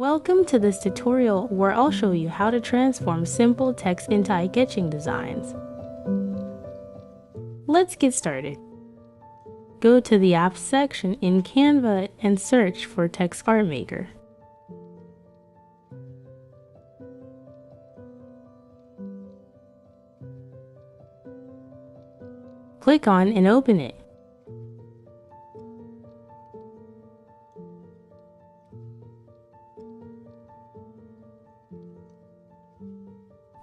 Welcome to this tutorial where I'll show you how to transform simple text into eye-catching designs. Let's get started. Go to the Apps section in Canva and search for Text Art Maker. Click on and open it.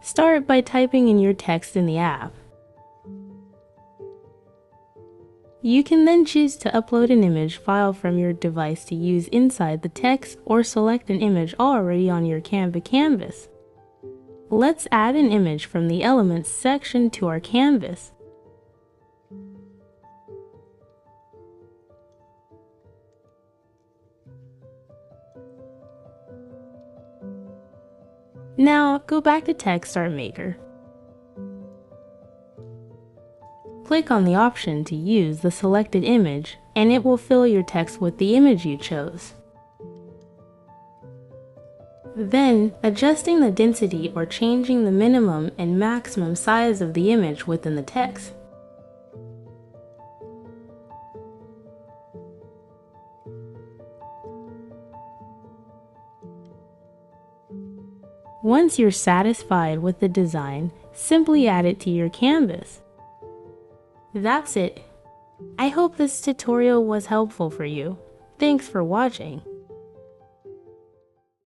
Start by typing in your text in the app. You can then choose to upload an image file from your device to use inside the text or select an image already on your Canva canvas. Let's add an image from the Elements section to our canvas. Now, go back to Text Art Maker. Click on the option to use the selected image, and it will fill your text with the image you chose. Then, adjusting the density or changing the minimum and maximum size of the image within the text. Once you're satisfied with the design, simply add it to your canvas. That's it. I hope this tutorial was helpful for you. Thanks for watching.